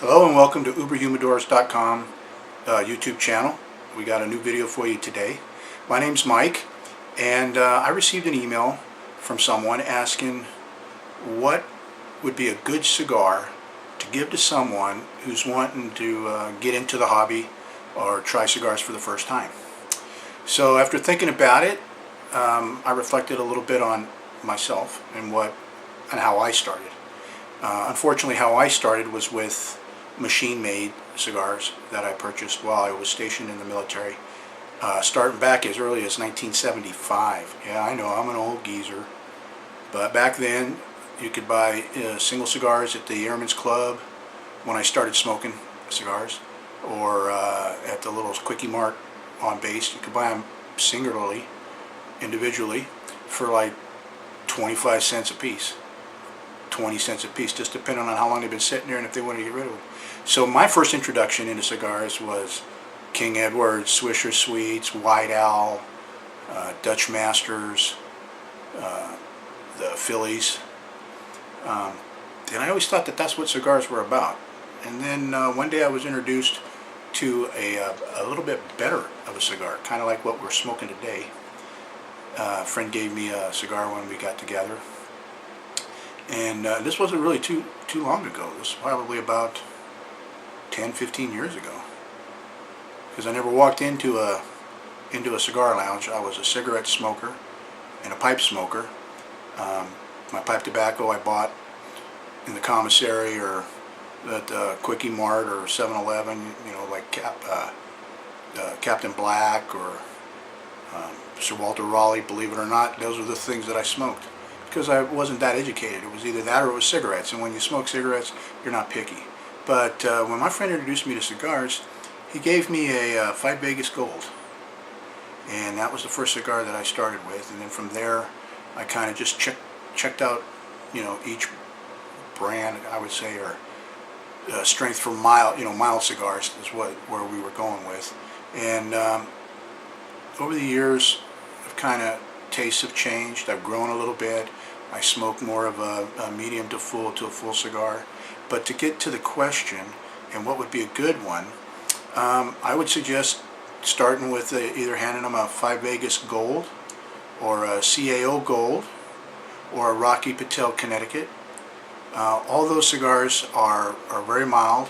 Hello and welcome to UberHumidors.com YouTube channel. We got a new video for you today. My name's Mike, and I received an email from someone asking what would be a good cigar to give to someone who's wanting to get into the hobby or try cigars for the first time. So after thinking about it, I reflected a little bit on myself and how I started. Unfortunately, how I started was with machine-made cigars that I purchased while I was stationed in the military, starting back as early as 1975. Yeah, I know, I'm an old geezer, but back then you could buy single cigars at the Airman's Club when I started smoking cigars, or at the little Quickie Mart on base. You could buy them singularly, individually, for like 25 cents a piece. 20 cents a piece, just depending on how long they've been sitting there and if they want to get rid of them. So my first introduction into cigars was King Edward, Swisher Sweets, White Owl, Dutch Masters, the Phillies. And I always thought that that's what cigars were about. And then one day I was introduced to a little bit better of a cigar, kind of like what we're smoking today. A friend gave me a cigar when we got together. And this wasn't really too long ago. This was probably about 10-15 years ago, because I never walked into a cigar lounge. I was a cigarette smoker and a pipe smoker. My pipe tobacco I bought in the commissary or at Quickie Mart or 7-Eleven, you know, like Captain Black or Sir Walter Raleigh. Believe it or not, those are the things that I smoked, because I wasn't that educated. It was either that or it was cigarettes, and when you smoke cigarettes, you're not picky. But when my friend introduced me to cigars, he gave me a 5 Vegas Gold, and that was the first cigar that I started with. And then from there, I kind of just checked out, you know, each brand, I would say, or strength for mild cigars is where we were going with. And over the years, I've kind of tastes have changed. I've grown a little bit. I smoke more of a medium to a full cigar. But to get to the question, and what would be a good one, I would suggest starting with either handing them a 5 Vegas Gold, or a CAO Gold, or a Rocky Patel Connecticut. All those cigars are very mild,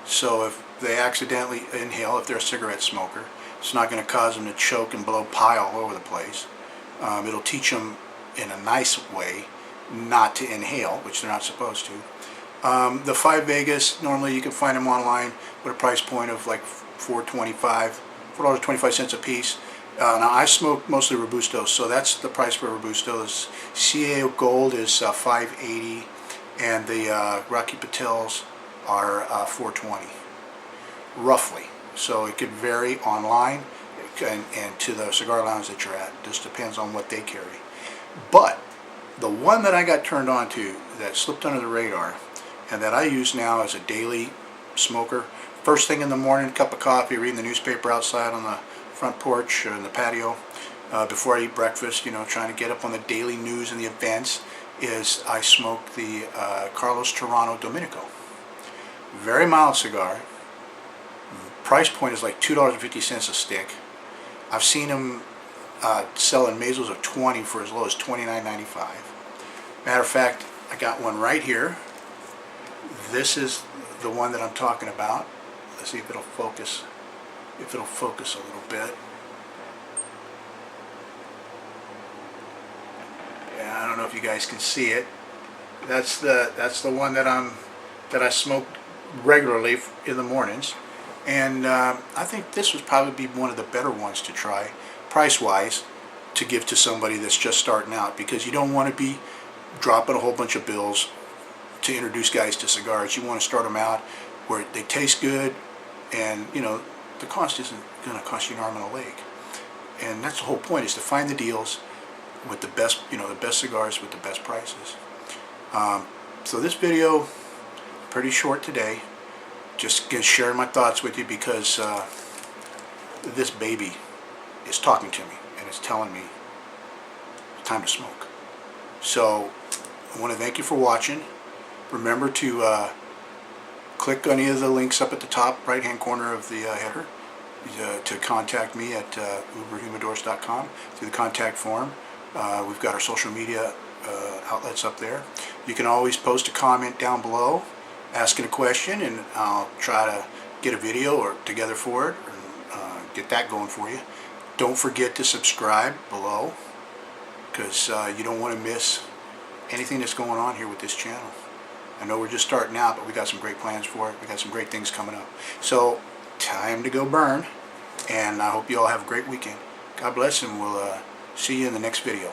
so if they accidentally inhale, if they're a cigarette smoker, it's not going to cause them to choke and blow pie all over the place. It'll teach them in a nice way not to inhale, which they're not supposed to. The 5 Vegas, normally you can find them online with a price point of like $4.25 a piece. Now I smoke mostly Robustos, so that's the price for Robustos. CAO Gold is $5.80, and the Rocky Patels are $4.20, roughly. So it could vary online and to the cigar lounge that you're at. Just depends on what they carry. But the one that I got turned on to, that slipped under the radar, and that I use now as a daily smoker, first thing in the morning, cup of coffee, reading the newspaper outside on the front porch or in the patio, before I eat breakfast, you know, trying to get up on the daily news and the events, is I smoke the Carlos Toronto Dominico. Very mild cigar. Price point is like $2.50 a stick. I've seen them selling mazels of 20 for as low as $29.95. Matter of fact, I got one right here. This is the one that I'm talking about. Let's see if it'll focus. If it'll focus a little bit. Yeah, I don't know if you guys can see it. That's the one that I smoke regularly in the mornings. And I think this would probably be one of the better ones to try, price-wise, to give to somebody that's just starting out, because you don't want to be dropping a whole bunch of bills to introduce guys to cigars. You want to start them out where they taste good, and you know the cost isn't going to cost you an arm and a leg. And that's the whole point, is to find the deals with the best, you know, the best cigars with the best prices. So this video, pretty short today. Just sharing my thoughts with you, because this baby is talking to me and it's telling me it's time to smoke. So I want to thank you for watching. Remember to click on any of the links up at the top right hand corner of the header to contact me at UberHumidors.com through the contact form. We've got our social media outlets up there. You can always post a comment down below asking a question, and I'll try to get a video or together for it and get that going for you. Don't forget to subscribe below, because you don't want to miss anything that's going on here with this channel. I know we're just starting out, but we got some great plans for it. We got some great things coming up. So, time to go burn, and I hope you all have a great weekend. God bless, and we'll see you in the next video.